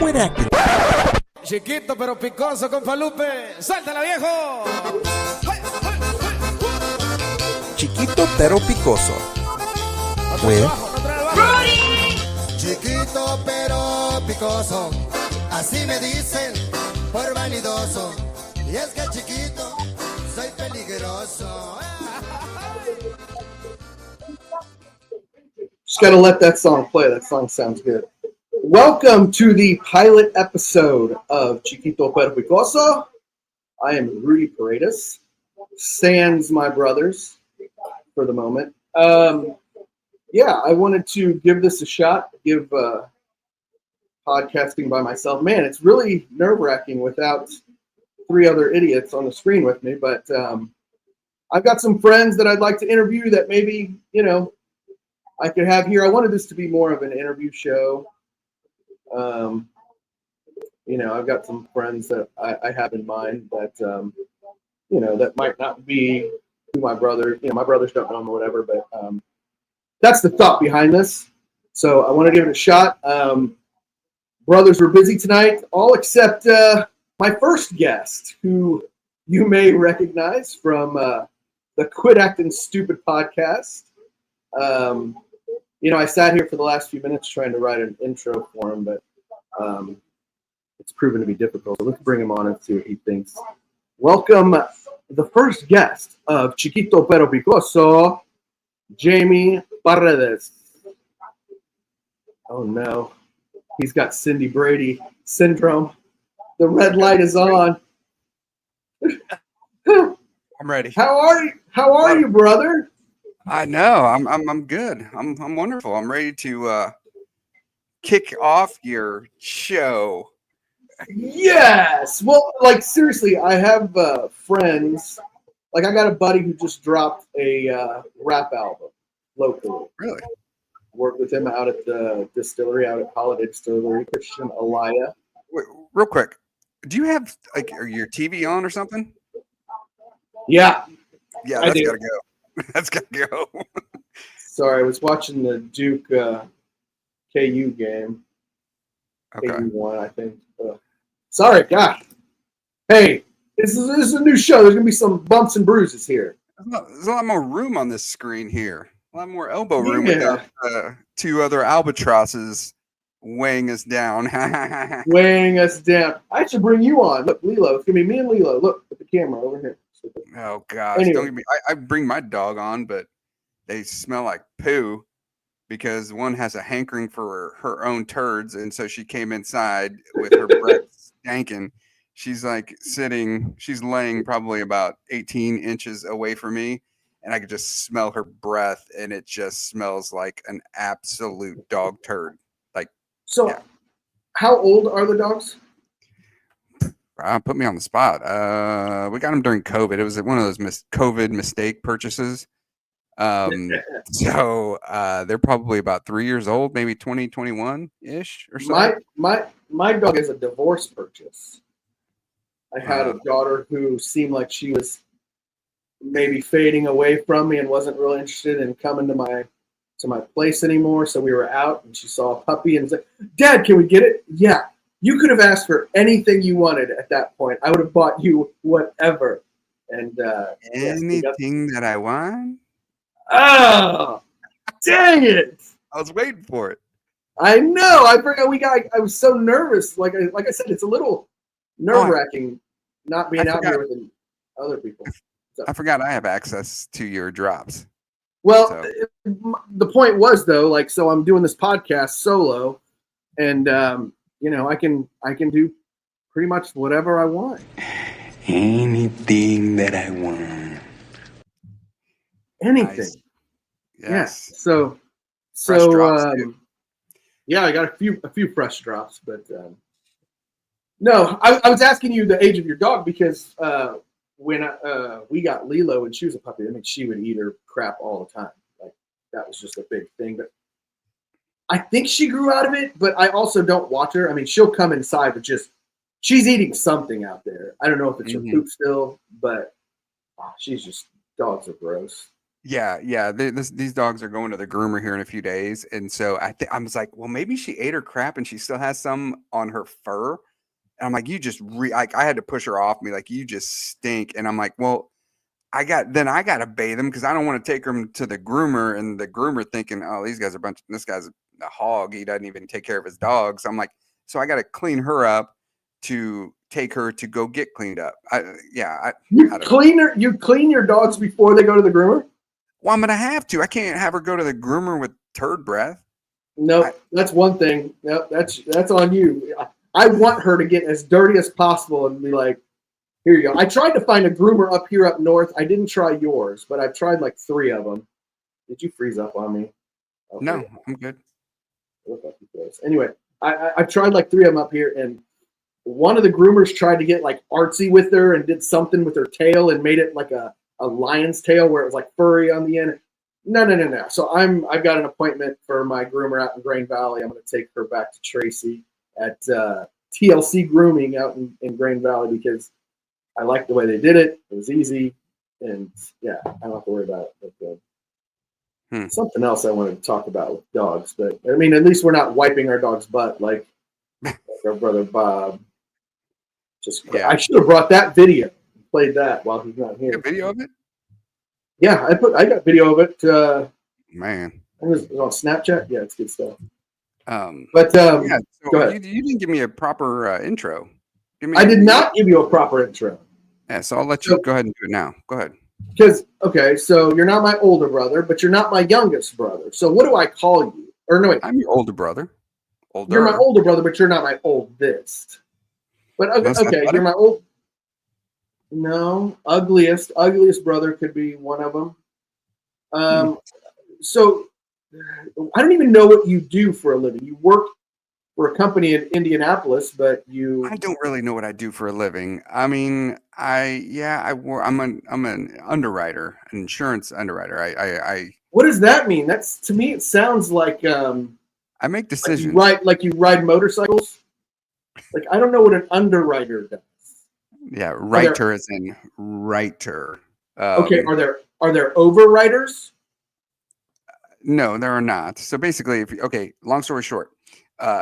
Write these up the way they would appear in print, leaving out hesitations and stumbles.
Quit Actin. Chiquito Pero Picoso con Falupe. ¡Suéltala, viejo! Chiquito Pero Picoso. With Chiquito pero picoso, así me dicen por vanidoso. Y es que chiquito, soy peligroso. Just gotta let that song play. That song sounds good. Welcome to the pilot episode of Chiquito Pero Picoso. I am Rudy Paredes, sans my brothers for the moment. I wanted to give this a shot, give podcasting by myself. Man, it's really nerve-wracking without three other idiots on the screen with me, but I've got some friends that I'd like to interview that maybe, I could have here. I wanted this to be more of an interview show. I've got some friends that I have in mind that, that might not be who my brothers, my brothers don't know them or whatever, but that's the thought behind this. So I want to give it a shot. Brothers were busy tonight, all except my first guest, who you may recognize from the Quit Actin Stupid Podcast. I sat here for the last few minutes trying to write an intro for him, but it's proven to be difficult. So let's bring him on and see what he thinks. Welcome, the first guest of Chiquito Pero Picoso, Jamie Paredes. Oh no, he's got Cindy Brady syndrome. The red light is on. I'm ready. How are you, brother? I know. I'm good. I'm wonderful. I'm ready to kick off your show. Yes. Well, seriously, I have friends. I got a buddy who just dropped a rap album locally. Really? Worked with him out at the distillery, out at Holiday Distillery, Christian Olave. Wait, real quick. Do you have your TV on or something? Yeah. Yeah, that's gotta go. That's gotta go. Sorry, I was watching the Duke KU game. Okay. KU won, I think. Sorry, God. Hey, this is a new show. There's gonna be some bumps and bruises here. There's a lot more room on this screen here. A lot more elbow room without two other albatrosses weighing us down. Weighing us down. I should bring you on. Look, Lilo. It's gonna be me and Lilo. Look at the camera over here. Oh gosh! Anyway. Don't get me. I bring my dog on, but they smell like poo because one has a hankering for her own turds, and so she came inside with her breath stanking. She's she's laying probably about 18 inches away from me, and I could just smell her breath, and it just smells like an absolute dog turd. How old are the dogs? Put me on the spot. We got them during COVID. It was one of those COVID mistake purchases. So they're probably about 3 years old, maybe 21-ish or so. My dog is a divorce purchase. I had a daughter who seemed like she was maybe fading away from me and wasn't really interested in coming to my place anymore. So we were out and she saw a puppy and was like, "Dad, can we get it?" Yeah. You could have asked for anything you wanted at that point. I would have bought you whatever. And anything that I want? Oh, dang it. I was waiting for it. I know. I forgot I was so nervous. Like I said, it's a little nerve-wracking not being out here with other people. So. I forgot I have access to your drops. Well, the point was though, so I'm doing this podcast solo, and I can do pretty much whatever I want. Anything that I want. Anything. Nice. Yes. Yeah. So fresh drops, I got a few fresh drops, but no, I was asking you the age of your dog because when we got Lilo and she was a puppy, she would eat her crap all the time. That was just a big thing. But I think she grew out of it, but I also don't watch her. She'll come inside, but she's eating something out there. I don't know if it's her poop still, but she's just, dogs are gross. Yeah. These dogs are going to the groomer here in a few days, and so I was like, well, maybe she ate her crap and she still has some on her fur. And I'm like, you just like I had to push her off me, like you just stink. And I'm like, well, I got to bathe them because I don't want to take them to the groomer, and the groomer thinking, oh, this guy's a hog. He doesn't even take care of his dogs. I'm like, so I got to clean her up to take her to go get cleaned up. You clean your dogs before they go to the groomer? Well, I'm gonna have to. I can't have her go to the groomer with turd breath. No, that's one thing. Yep, that's on you. I want her to get as dirty as possible and be like, here you go. I tried to find a groomer up here up north. I didn't try yours, but I've tried like 3 of them. Did you freeze up on me? Okay. No, I'm good. Anyway, I've tried like 3 of them up here, and one of the groomers tried to get like artsy with her and did something with her tail and made it like a lion's tail where it was like furry on the end. No. So I've got an appointment for my groomer out in Grain Valley. I'm going to take her back to Tracy at TLC Grooming out in Grain Valley because I like the way they did it. It was easy, and yeah, I don't have to worry about it. But, something else I wanted to talk about with dogs, but I mean, at least we're not wiping our dog's butt like our brother Bob. I should have brought that video and played that while he's not here. A video of it? Yeah, I got video of it. Man, it was on Snapchat. Yeah, it's good stuff. So go ahead. You didn't give me a proper intro. I did not give you a proper intro. Yeah, so I'll let you go ahead and do it now. Go ahead. Because so you're not my older brother, but you're not my youngest brother. So what do I call you? Or no, wait. I'm your older brother. You're my older brother, but you're not my oldest. But okay, you're my old. No, ugliest brother could be one of them. So I don't even know what you do for a living. You work for a company in Indianapolis, but I don't really know what I do for a living. I mean, I'm an underwriter, an insurance underwriter. I What does that mean? To me it sounds like I make decisions. Like you ride motorcycles? Like I don't know what an underwriter does. Yeah, writer as in writer. Okay, are there overwriters? No, there are not. So basically, long story short,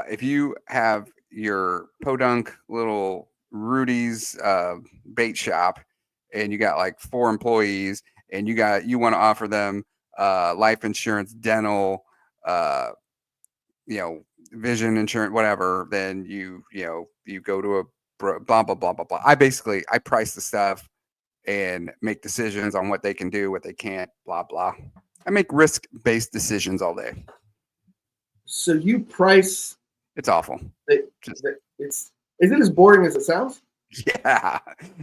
if you have your podunk little Rudy's bait shop and you got like 4 employees and you want to offer them life insurance, dental, vision insurance, whatever, then you go to a blah blah blah blah blah. I price the stuff and make decisions on what they can do, what they can't, blah blah. I make risk-based decisions all day. So you price. It's awful. Is it as boring as it sounds? Yeah.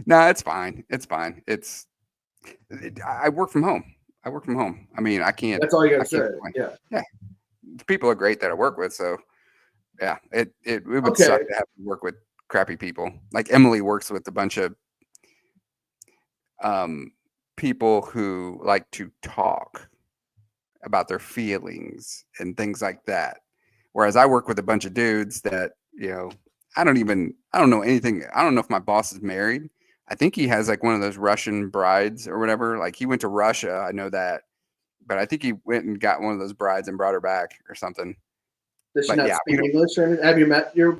No, it's fine. It's fine. I work from home. I mean, I can't. That's all you got to say. Yeah. The people are great that I work with. So yeah, it would suck to have to work with crappy people. Like Emily works with a bunch of people who like to talk about their feelings and things like that. Whereas I work with a bunch of dudes that, I don't know anything. I don't know if my boss is married. I think he has like one of those Russian brides or whatever. Like he went to Russia. I know that. But I think he went and got one of those brides and brought her back or something. Does she not speak English or anything? Have you met your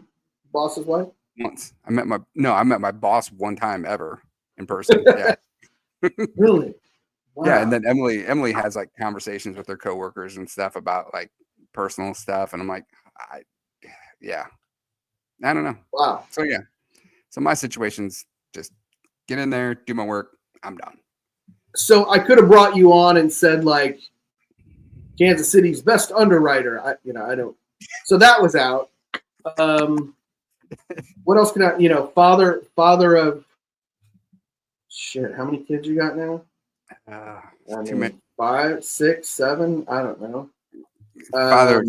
boss's wife? Once. I met my boss one time ever in person. Yeah. Really? Wow. Yeah, and then Emily has like conversations with her coworkers and stuff about like personal stuff, and I'm like, I don't know. Wow. So yeah, so my situation's just get in there, do my work, I'm done. So I could have brought you on and said like Kansas City's best underwriter. I don't. So that was out. What else can I? Father of shit. How many kids you got now? Too many. 5, 6, 7. I don't know. Father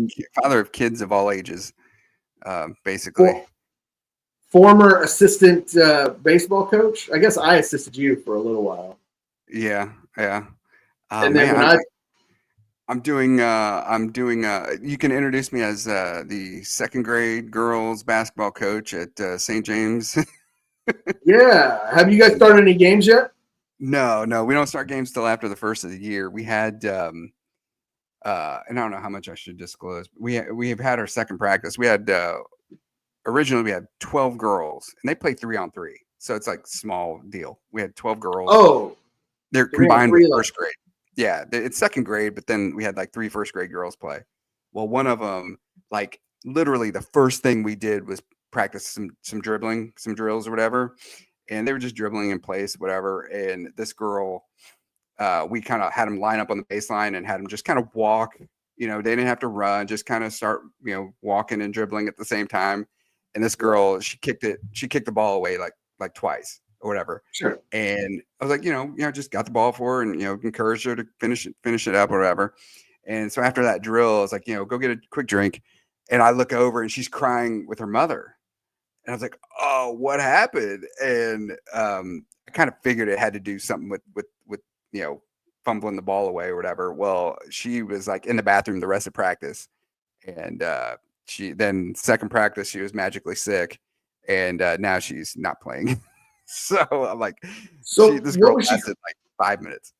of kids of all ages, basically. Former assistant baseball coach. I guess I assisted you for a little while. Yeah. And then I'm doing. You can introduce me as the 2nd grade girls basketball coach at St. James. Yeah. Have you guys started any games yet? No, we don't start games till after the first of the year. We had, and I don't know how much I should disclose. We have had our second practice. We had originally we had 12 girls, and they play 3-on-3, so it's like small deal. We had 12 girls. Oh, they're 3 on combined 3, with like- first grade. Yeah, it's second grade, but then we had like 3 first grade girls play. Well, one of them, like literally the first thing we did was practice some dribbling, some drills or whatever. And they were just dribbling in place, whatever. And this girl, we kind of had them line up on the baseline and had them just kind of walk. You know, they didn't have to run, just kind of start, walking and dribbling at the same time. And this girl, she kicked the ball away like twice or whatever. Sure. And I was like, just got the ball for her and encouraged her to finish it up or whatever. And so after that drill, I was like, go get a quick drink. And I look over and she's crying with her mother. And I was like, oh, what happened? And I kind of figured it had to do something with fumbling the ball away or whatever. Well, she was like in the bathroom the rest of practice. And second practice, she was magically sick. And now she's not playing. So I'm like, this girl lasted like 5 minutes.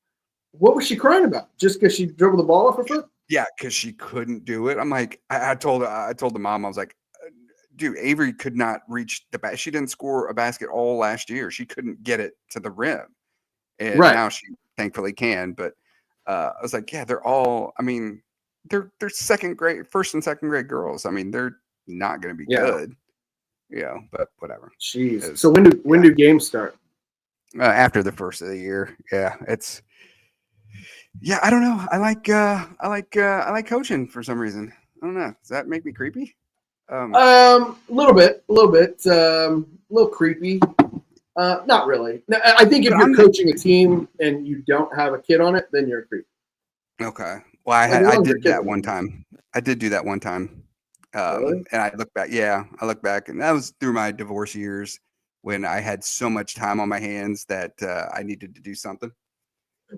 What was she crying about? Just because she dribbled the ball off her foot? Yeah, because she couldn't do it. I'm like, I told the mom, I was like, dude, Avery could not reach the basket. She didn't score a basket all last year. She couldn't get it to the rim. And now she thankfully can. But I was like, yeah, they're all, I mean, they're first and second grade girls. I mean, they're not going to be good. But whatever. Jeez. So when do games start? After the first of the year. Yeah, I don't know. I like coaching for some reason. I don't know. Does that make me creepy? A little bit, a little creepy. Not really. No, I think if you're coaching a team and you don't have a kid on it, then you're a creep. Okay. Well, I did that one time. I did do that one time. Really? And I look back, and that was through my divorce years when I had so much time on my hands that I needed to do something.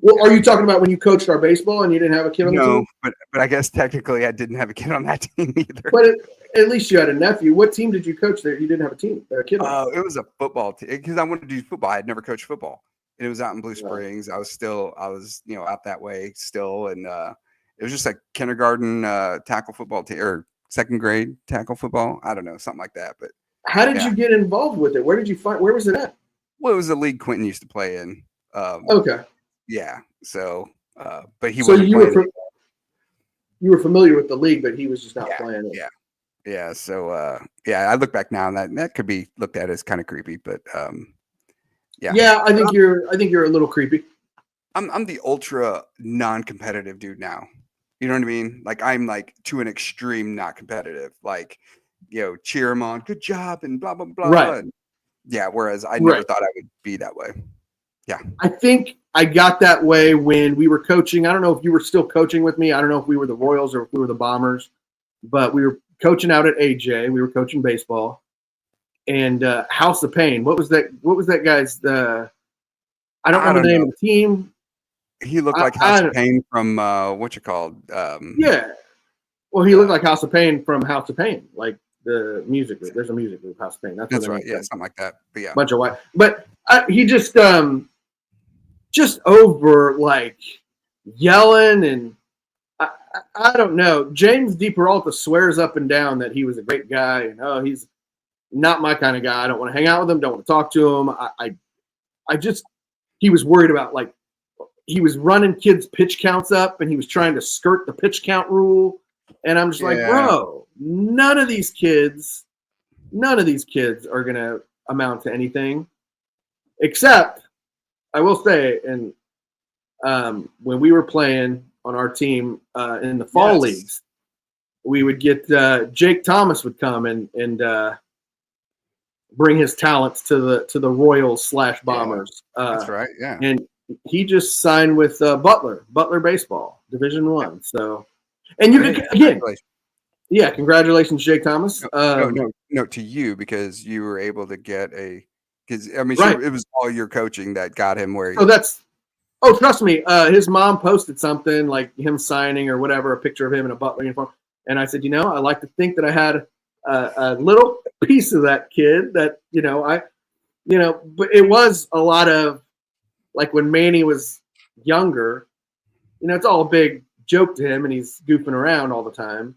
Well, are you talking about when you coached our baseball and you didn't have a kid on the team? No, but I guess technically I didn't have a kid on that team either. But at least you had a nephew. What team did you coach there? You didn't have a kid on. It was a football team because I wanted to do football. I had never coached football, and it was out in Blue Springs. I was out that way still, and it was just like kindergarten tackle football team or second grade tackle football. I don't know, something like that. But how did you get involved with it? Where did you find? Where was it at? Well, it was the league Quentin used to play in. Okay. Yeah. So, but he so wasn't you playing. You were familiar with the league, but he was just not playing it. Yeah. So, I look back now, and that could be looked at as kind of creepy, but yeah. Yeah, I think you're a little creepy. I'm the ultra non-competitive dude now. You know what I mean? Like I'm like to an extreme not competitive. Like, cheer him on, good job, and blah blah blah. Right. And, whereas I never thought I would be that way. Yeah. I think I got that way when we were coaching. I don't know if you were still coaching with me. I don't know if we were the Royals or if we were the Bombers, but we were coaching out at AJ. We were coaching baseball. And House of Pain. What was that guy's I don't remember the name of the team. He looked like House of Pain from what you called? Yeah. Well, he looked like House of Pain from House of Pain, like the music group. There's a music group, House of Pain. That's right. Yeah, something like that. But yeah, bunch of white. But he just over like yelling, and I don't know. James DiPeralta swears up and down that he was a great guy, and he's not my kind of guy. I don't want to hang out with him. Don't want to talk to him. He was worried about, like, he was running kids' pitch counts up, and he was trying to skirt the pitch count rule. And I'm just like, bro, none of these kids are going to amount to anything. Except, I will say, and when we were playing on our team in the fall leagues, we would get Jake Thomas would come and bring his talents to the Royals / Bombers. That's right. Yeah. And he just signed with Butler Baseball, Division I. So, and you can again, congratulations, Jake Thomas. No, to you, because you were able to get because I mean, it was all your coaching that got him where. Trust me. His mom posted something like him signing or whatever, a picture of him in a Butler uniform, and I said, I like to think that I had a little piece of that kid that, but it was a lot of like when Manny was younger, it's all a big joke to him and he's goofing around all the time.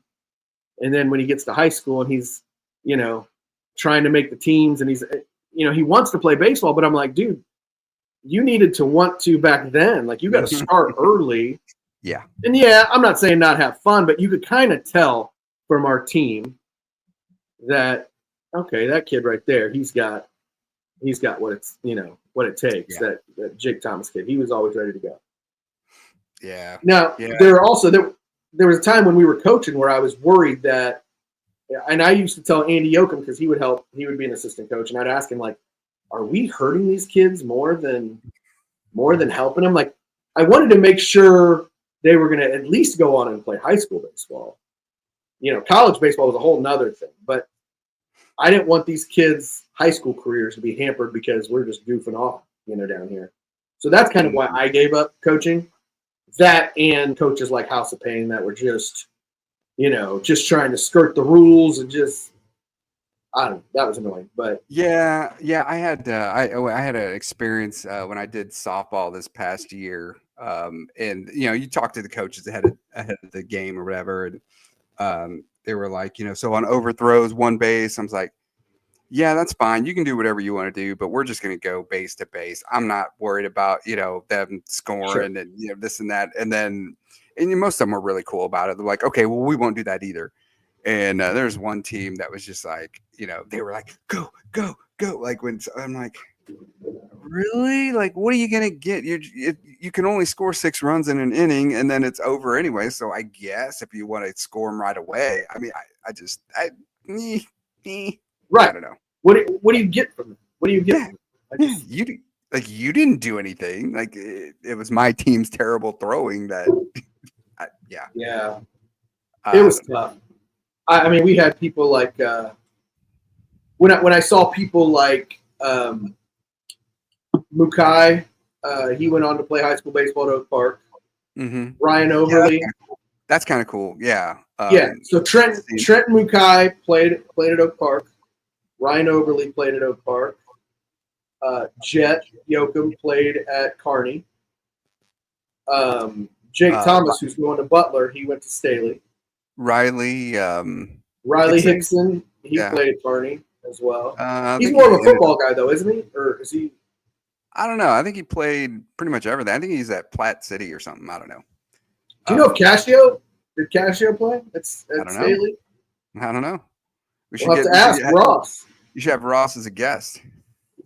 And then when he gets to high school and he's, trying to make the teams and he's, he wants to play baseball, but I'm like, dude, you needed to want to back then. Like, you got to start early. Yeah. And yeah, I'm not saying not have fun, but you could kind of tell from our team that, okay, that kid right there, he's got what it's, what it takes. Yeah. That Jake Thomas kid, he was always ready to go. Yeah. Now, there were also, there was a time when we were coaching where I was worried that, and I used to tell Andy Yoakum, because he would be an assistant coach, and I'd ask him, like, are we hurting these kids more than helping them? Like, I wanted to make sure they were going to at least go on and play high school baseball. College baseball was a whole nother thing, but I didn't want these kids' high school careers to be hampered because we're just goofing off, down here. So that's kind of why I gave up coaching. That and coaches like House of Pain that were just, just trying to skirt the rules and just, I don't know, that was annoying. But yeah, I had an experience when I did softball this past year, and you talk to the coaches ahead of the game or whatever, and they were like, so on overthrows, one base, I was like, yeah, that's fine. You can do whatever you want to do, but we're just going to go base to base. I'm not worried about, them scoring and, this and that. And most of them were really cool about it. They're like, okay, well, we won't do that either. And there's one team that was just like, they were like, go, go, go. Like when I'm like, really? Like, what are you going to get? You can only score 6 runs in an inning and then it's over anyway. So I guess if you want to score them right away, I mean, right. I don't know. What do you get from it? What do you get? You didn't do anything. Like it was my team's terrible throwing that. Yeah. It was tough. I mean, we had people like when I saw people like Mukai, he went on to play high school baseball at Oak Park. Mm-hmm. Ryan Overly. That's kind of cool. Yeah. So Trent Mukai played at Oak Park. Ryan Overly played at Oak Park. Jet Yoakum played at Kearney. Jake Thomas, who's going to Butler, he went to Staley. Riley Hickson, he played at Kearney as well. He's more of a football guy, though, isn't he? Or is he? I don't know. I think he played pretty much everything. I think he's at Platte City or something. I don't know. Do you know if did Cascio play at Staley? I don't know. We'll have to ask Ross. You should have Ross as a guest.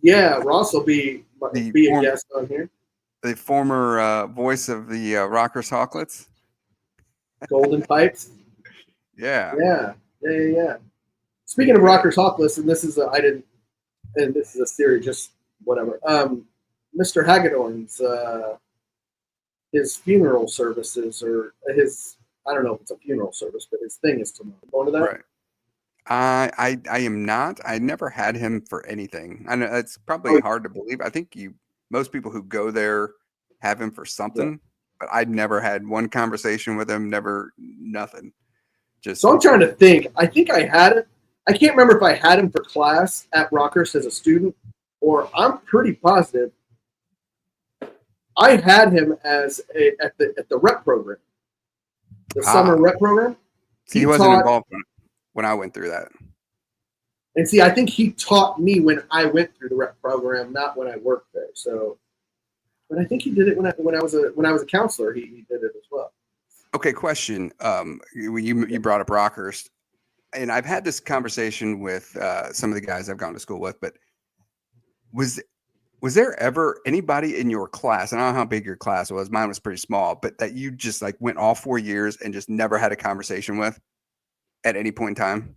Yeah, Ross will be a guest on here. The former voice of the Rockers Hawklets. Golden Pipes. Yeah. Speaking of Rockers Hawklets, and this is a series, just whatever. Mr. Hagedorn's his funeral services, or his, I don't know if it's a funeral service, but his thing is tomorrow. Going to that? Right. I am not. I never had him for anything. I know it's probably hard to believe. I think most people who go there have him for something, but I'd never had one conversation with him. Never, nothing. So I'm trying to think. I think I had it. I can't remember if I had him for class at Rockhurst as a student, or I'm pretty positive I had him as at the rep program, the summer rep program. He wasn't involved when I went through that. And see, I think he taught me when I went through the rep program, not when I worked there. So, but I think he did it when I was a counselor. He did it as well. Okay, question. You brought up Rockhurst, and I've had this conversation with some of the guys I've gone to school with. But was there ever anybody in your class? And I don't know how big your class was. Mine was pretty small, but that you just like went all 4 years and just never had a conversation with at any point in time?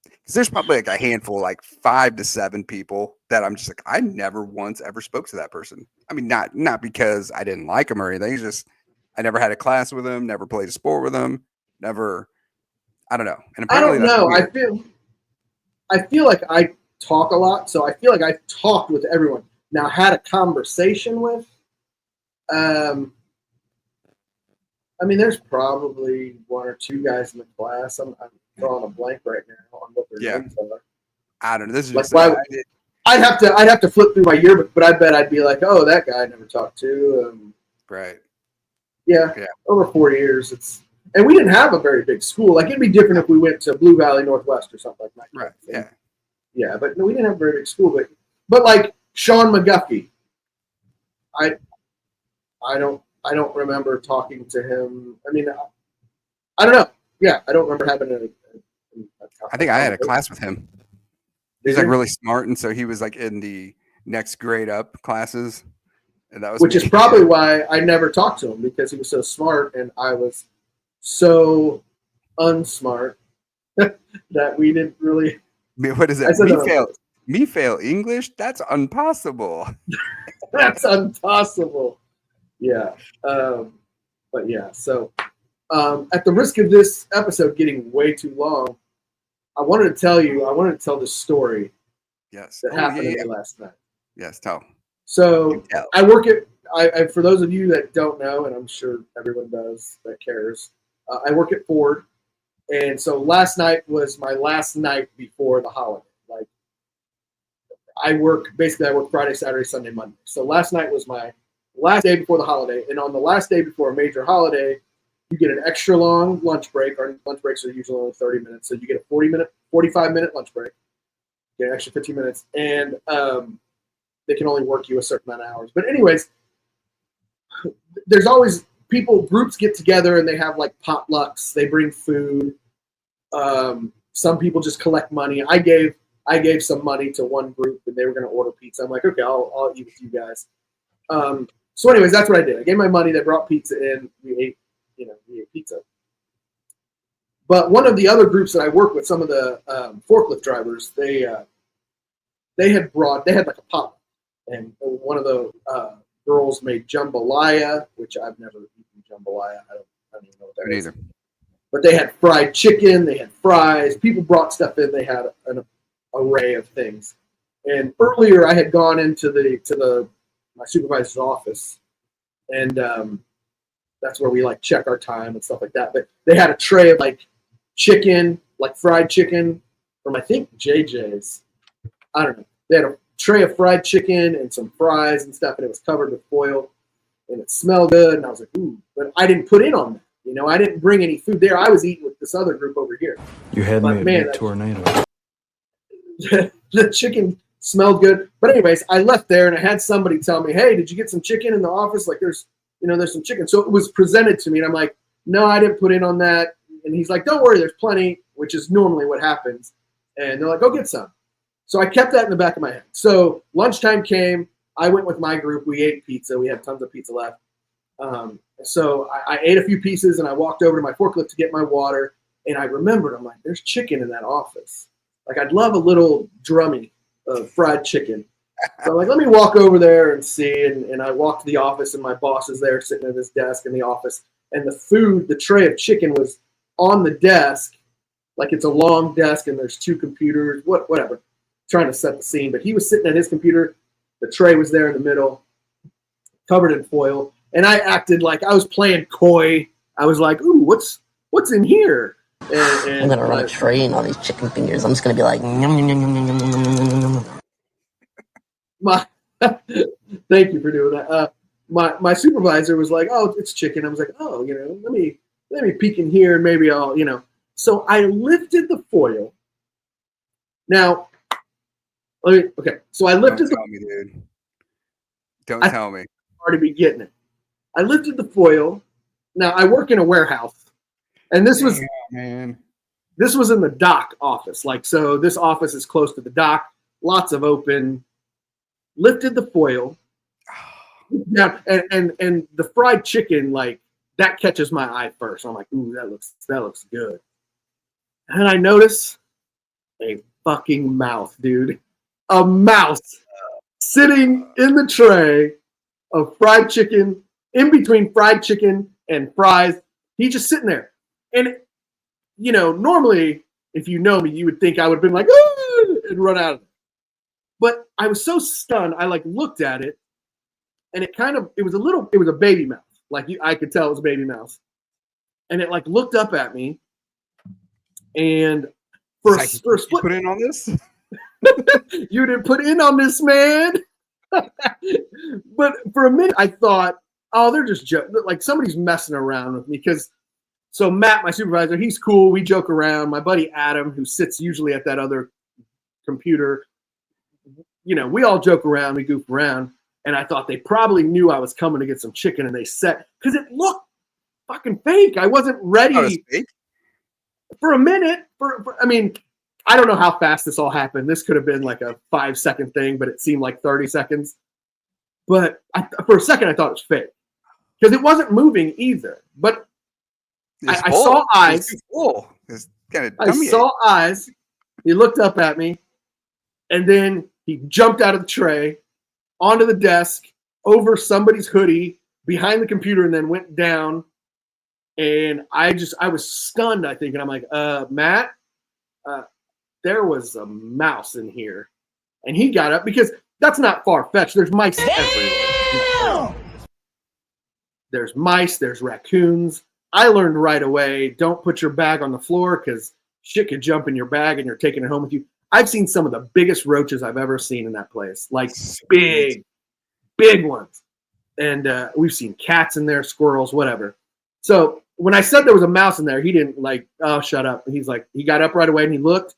Because there's probably like a handful, like 5 to 7 people that I'm just like, I never once ever spoke to that person. I mean, not because I didn't like them or anything. It's just I never had a class with them, never played a sport with them, never. I don't know. And I don't know. I feel like I talk a lot, so I feel like I've talked with everyone. Now, had a conversation with. I mean, there's probably 1 or 2 guys in the class. I'm drawing a blank right now on what their names are. I don't know. This is like just I'd have to flip through my yearbook, but I bet I'd be like, oh, that guy I never talked to. Right. Yeah. Over 4 years. And we didn't have a very big school. Like, it'd be different if we went to Blue Valley Northwest or something like that. Right. Yeah. Yeah, but no, we didn't have a very big school. But like Sean McGuffey, I don't remember talking to him. I mean, I don't know. Yeah, I don't remember having I think I had a class with him. He's like really smart, and so he was like in the next grade up classes, and that was which is probably why I never talked to him, because he was so smart and I was so unsmart that we didn't really. What is that? Me fail English? That's impossible. That's impossible. Yeah. But yeah, so at the risk of this episode getting way too long, I wanted to tell this story. Yes. That happened to me last night. Yes, tell. So I work at, for those of you that don't know, and I'm sure everyone does that cares, I work at Ford. And so last night was my last night before the holiday. Like, I work Friday, Saturday, Sunday, Monday. So last night was my last day before the holiday. And on the last day before a major holiday, you get an extra long lunch break. Our lunch breaks are usually only 30 minutes. So you get a 45-minute lunch break. You get an extra 15 minutes. And they can only work you a certain amount of hours. But anyways, there's always groups get together and they have like potlucks. They bring food. Some people just collect money. I gave some money to one group and they were going to order pizza. I'm like, okay, I'll eat with you guys. So anyways, that's what I did. I gave my money. They brought pizza in. We ate pizza. But one of the other groups that I work with, some of the forklift drivers, they had like a potluck, and one of the girls made jambalaya, which I've never eaten jambalaya. I don't even know what that is. Either. But they had fried chicken. They had fries. People brought stuff in. They had an array of things. And earlier, I had gone into my supervisor's office, and that's where we like check our time and stuff like that. But they had a tray of like chicken, like fried chicken from I think JJ's. I don't know. They had a tray of fried chicken and some fries and stuff, and it was covered with foil, and it smelled good. And I was like, ooh, but I didn't put in on that. You know, I didn't bring any food there. I was eating with this other group over here. You had me a big tornado. The chicken smelled good. But anyways, I left there and I had somebody tell me, hey, did you get some chicken in the office? Like there's some chicken. So it was presented to me and I'm like, no, I didn't put in on that. And he's like, don't worry, there's plenty, which is normally what happens. And they're like, go get some. So I kept that in the back of my head. So lunchtime came. I went with my group. We ate pizza. We had tons of pizza left. So I ate a few pieces and I walked over to my forklift to get my water. And I remembered, I'm like, there's chicken in that office. Like, I'd love a little drummy of fried chicken. So I'm like, let me walk over there and see. And I walked to the office and my boss is there sitting at his desk in the office. And the tray of chicken was on the desk. Like, it's a long desk and there's two computers, whatever, trying to set the scene. But he was sitting at his computer. The tray was there in the middle, covered in foil. And I acted like I was playing coy. I was like, ooh, what's in here? And I'm going to run a train on these chicken fingers. I'm just going to be like, yum, yum, yum, yum, yum, yum, yum. Thank you for doing that. My supervisor was like, oh, it's chicken. I was like, oh, let me peek in here and maybe I'll, So I lifted the foil. Now, so I lifted Don't tell me, dude. Don't tell me. Already be getting it. I lifted the foil. Now I work in a warehouse, and this was in the dock office. Like, so this office is close to the dock, lots of open. Lifted the foil. Now, and the fried chicken, like, that catches my eye first. I'm like, ooh, that looks good. And I notice a fucking mouse, dude. A mouse sitting in the tray of fried chicken, in between fried chicken and fries. He's just sitting there. And, normally, if you know me, you would think I would have been like, oh, and run out of it. But I was so stunned, I looked at it, and it was a baby mouse. Like, I could tell it was a baby mouse. And it looked up at me, and for a split. Put in on this? You didn't put in on this, man. But for a minute, I thought, oh, they're just like somebody's messing around with me. Because so Matt, my supervisor, he's cool. We joke around. My buddy Adam, who sits usually at that other computer, we all joke around. We goof around. And I thought they probably knew I was coming to get some chicken, and they set because it looked fucking fake. I wasn't ready. Oh, it's fake? For a minute. I mean, I don't know how fast this all happened. This could have been like a 5-second thing, but it seemed like 30 seconds. But for a second, I thought it was fake because it wasn't moving either. But I saw eyes. It's kind of I saw eyes. He looked up at me, and then he jumped out of the tray onto the desk, over somebody's hoodie, behind the computer, and then went down. And I was stunned, I think. And I'm like, Matt, there was a mouse in here. And he got up because that's not far-fetched. There's mice everywhere. There's mice. There's raccoons. I learned right away, don't put your bag on the floor because shit could jump in your bag and you're taking it home with you. I've seen some of the biggest roaches I've ever seen in that place. Like big ones. And we've seen cats in there, squirrels, whatever. So when I said there was a mouse in there, he didn't like, oh, shut up. And he's like, he got up right away and he looked.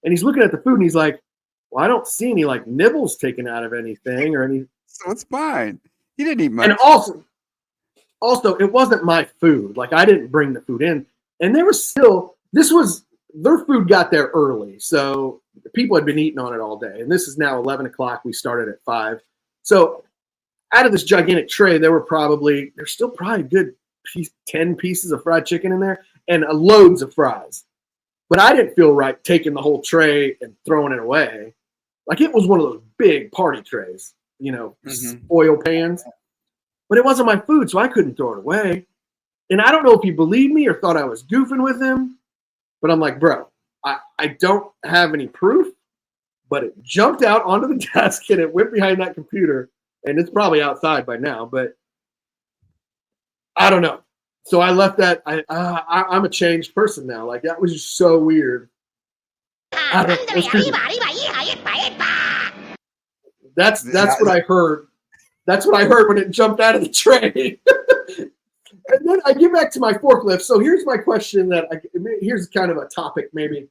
And he's looking at the food and he's like, well, I don't see any like nibbles taken out of anything or any. So it's fine. He didn't eat much. And also, it wasn't my food. Like I didn't bring the food in. And there was still, their food got there early. So people had been eating on it all day. And this is now 11 o'clock. We started at 5. So out of this gigantic tray, there's still probably a good 10 pieces of fried chicken in there and loads of fries. But I didn't feel right taking the whole tray and throwing it away. Like it was one of those big party trays, oil pans. But it wasn't my food, so I couldn't throw it away. And I don't know if he believed me or thought I was goofing with him. But I'm like, bro, I don't have any proof. But it jumped out onto the desk and it went behind that computer. And it's probably outside by now. But I don't know. So I left that. I'm a changed person now. Like that was just so weird. That's what I heard. That's what I heard when it jumped out of the tray. And then I get back to my forklift. So here's my question here's kind of a topic maybe.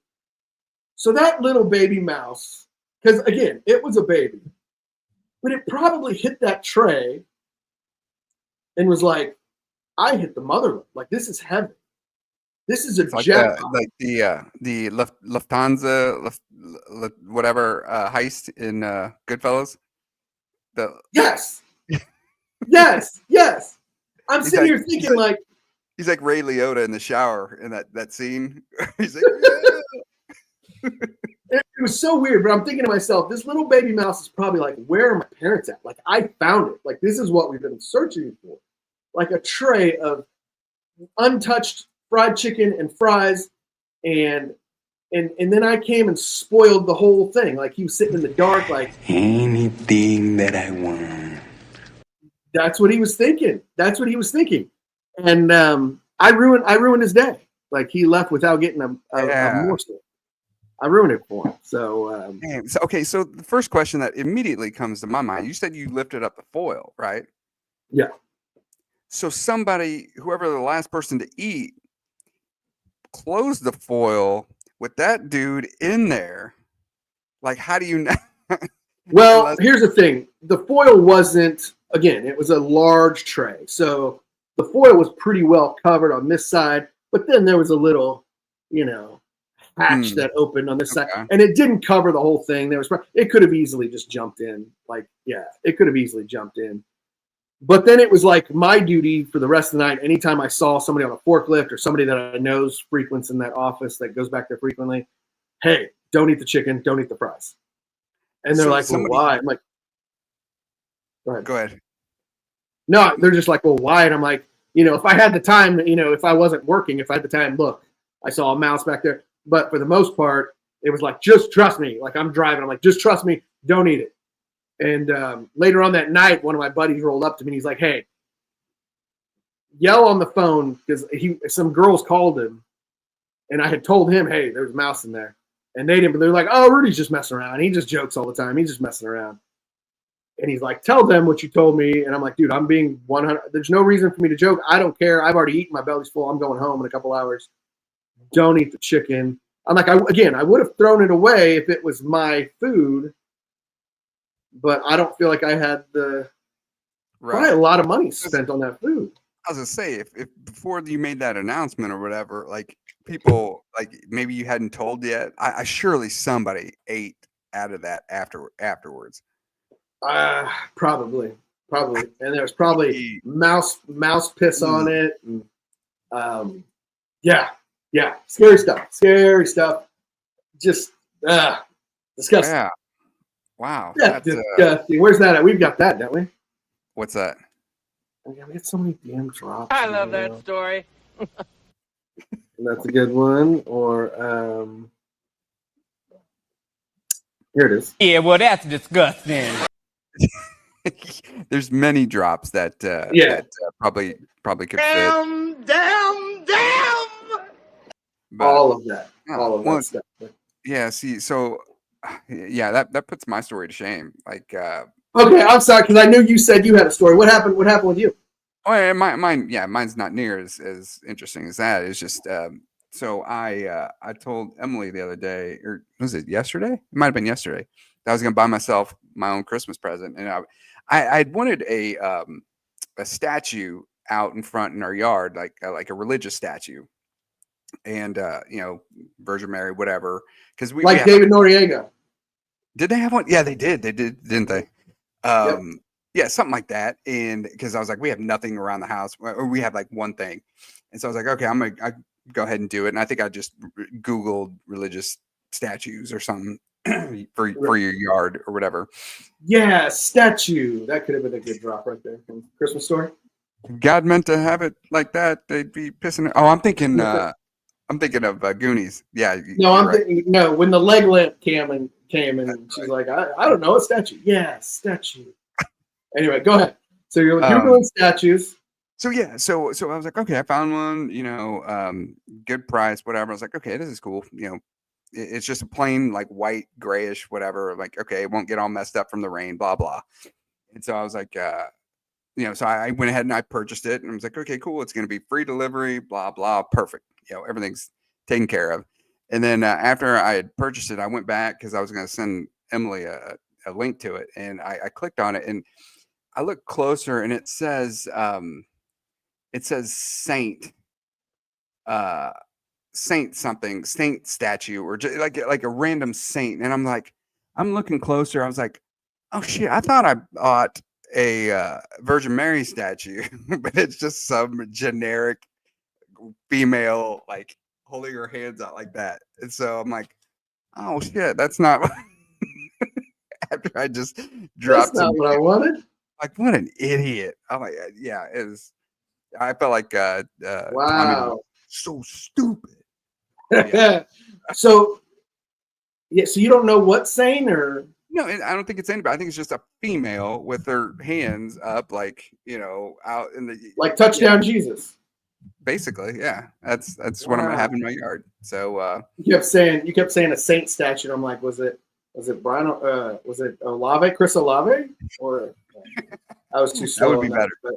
So that little baby mouse, because again, it was a baby, but it probably hit that tray and was like, I hit the mother. Like this is heavy. This is a jet. Like the Lufthansa, whatever heist in Goodfellas. Yes. I'm sitting here thinking like he's like Ray Liotta in the shower in that scene. He's like, yeah. It was so weird, but I'm thinking to myself, this little baby mouse is probably like, where are my parents at? Like I found it. Like this is what we've been searching for. Like a tray of untouched fried chicken and fries, and then I came and spoiled the whole thing. Like he was sitting in the dark, like anything that I want. That's what he was thinking. And I ruined his day. Like he left without getting a morsel. I ruined it for him. So, so the first question that immediately comes to my mind, you said you lifted up the foil, right? Yeah. So whoever the last person to eat, closed the foil with that dude in there. Like, how do you know? Well, here's the thing. The foil wasn't, again, it was a large tray. So the foil was pretty well covered on this side, but then there was a little, hatch that opened on this side. And it didn't cover the whole thing. It could have easily just jumped in. It could have easily jumped in. But then it was like my duty for the rest of the night. Anytime I saw somebody on a forklift or somebody that I know frequents in that office that goes back there frequently, hey, don't eat the chicken, don't eat the fries. And they're well, why? I'm like, go ahead. No, they're just like, well, why? And I'm like, if I had the time, if I wasn't working, if I had the time, look, I saw a mouse back there. But for the most part, it was like, just trust me. Like I'm driving. I'm like, just trust me. Don't eat it. And later on that night, one of my buddies rolled up to me and he's like, hey, yell on the phone because some girls called him. And I had told him, hey, there's a mouse in there. And they didn't, but they're like, oh, Rudy's just messing around. He just jokes all the time. He's just messing around. And he's like, tell them what you told me. And I'm like, dude, I'm being 100. There's no reason for me to joke. I don't care. I've already eaten. My belly's full. I'm going home in a couple hours. Don't eat the chicken. I'm like, I would have thrown it away if it was my food, but I don't feel like I had probably a lot of money spent on that food. I was gonna say, if before you made that announcement or whatever, like people, like maybe you hadn't told yet, I surely somebody ate out of that afterwards. Probably, and there was probably mouse piss on it. And, yeah, scary stuff. Just disgusting. Yeah, wow. Yeah, disgusting. Where's that at? We've got that, don't we? What's that? Yeah, we got so many damn drops. I love that story. That's a good one. Or here it is. Yeah, well, that's disgusting. There's many drops that probably could fit. Damn. But, all of that stuff. Yeah. See, so yeah, that puts my story to shame. Like, okay, I'm sorry because I knew you said you had a story. What happened? What happened with you? Oh, yeah, mine's not near as interesting as that. It's just so I told Emily the other day, or was it yesterday? It might have been yesterday. That I was gonna buy myself my own Christmas present, and I'd wanted a statue out in front in our yard, like a religious statue, and Virgin Mary, whatever, because we like David Noriega. Did they have one? Yeah, they did, didn't they? Yep. Yeah, something like that. And because I was like, we have nothing around the house, or we have like one thing, and so I was like, okay, I go ahead and do it. And I think I just Googled religious statues or something for your yard or whatever. Yeah, statue. That could have been a good drop right there from Christmas Story. God meant to have it like that. They'd be pissing it. Oh, I'm thinking of Goonies. Yeah. No, thinking when the leg lamp came and she's like, I don't know, a statue. Yeah, statue. Anyway, go ahead. So you're doing statues. So yeah, so I was like, okay, I found one, good price, whatever. I was like, okay, this is cool. It's just a plain like white, grayish, whatever. Like, okay, it won't get all messed up from the rain, blah blah. And so I was like, so I went ahead and I purchased it, and I was like, okay, cool. It's gonna be free delivery, blah blah, perfect. Everything's taken care of. And then after I had purchased it, I went back because I was gonna send Emily a link to it, and I clicked on it and I looked closer, and it says saint something, saint statue, or just like a random saint. And I'm looking closer. I was like, oh shit, I thought I bought a Virgin Mary statue, but it's just some generic female like holding her hands out like that. And so I'm like, oh shit, that's not after I just dropped. That's not what I wanted. Like, what an idiot. I'm like, yeah, it is. I felt like wow, so stupid. Yeah. So you don't know what saint or no? I don't think it's anybody. I think it's just a female with her hands up, like out in the like touchdown Jesus. Basically, yeah. That's what I'm gonna have in my yard. So you kept saying a saint statue. And I'm like, was it Brian? Was it Olave, Chris Olave, or I was too slow? That would be better. But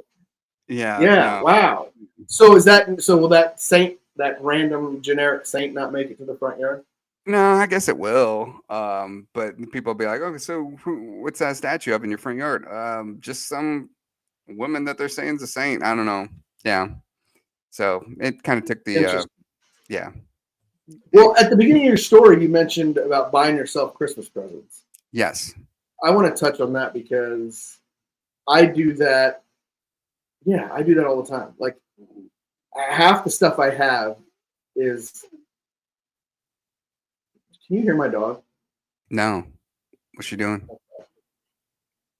yeah. No. Wow. So will that saint, that random generic saint, not make it to the front yard? No, I guess it will. But people will be like, okay, so what's that statue up in your front yard? Just some woman that they're saying is a saint. I don't know. Yeah. So it kind of took the yeah. Well, at the beginning of your story, you mentioned about buying yourself Christmas presents. Yes. I want to touch on that because I do that. Yeah, I do that all the time. Like half the stuff I have is. Can you hear my dog? No. What's she doing?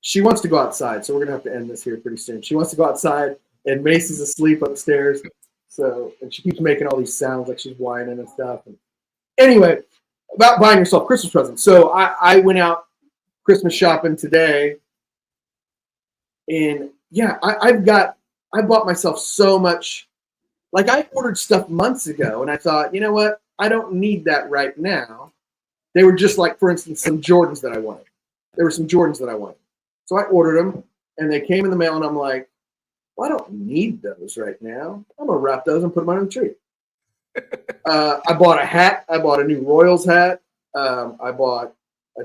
She wants to go outside, so we're gonna have to end this here pretty soon. She wants to go outside, and Macy's asleep upstairs. And she keeps making all these sounds like she's whining and stuff. And anyway, about buying yourself Christmas presents. So I went out Christmas shopping today, and yeah, I bought myself so much. Like I ordered stuff months ago, and I thought, you know what? I don't need that right now. They were just like, for instance, some Jordans that I wanted. There were some Jordans that I wanted. So I ordered them, and they came in the mail, and I'm like, well, I don't need those right now. I'm going to wrap those and put them under the tree. I bought a hat. I bought a new Royals hat. I bought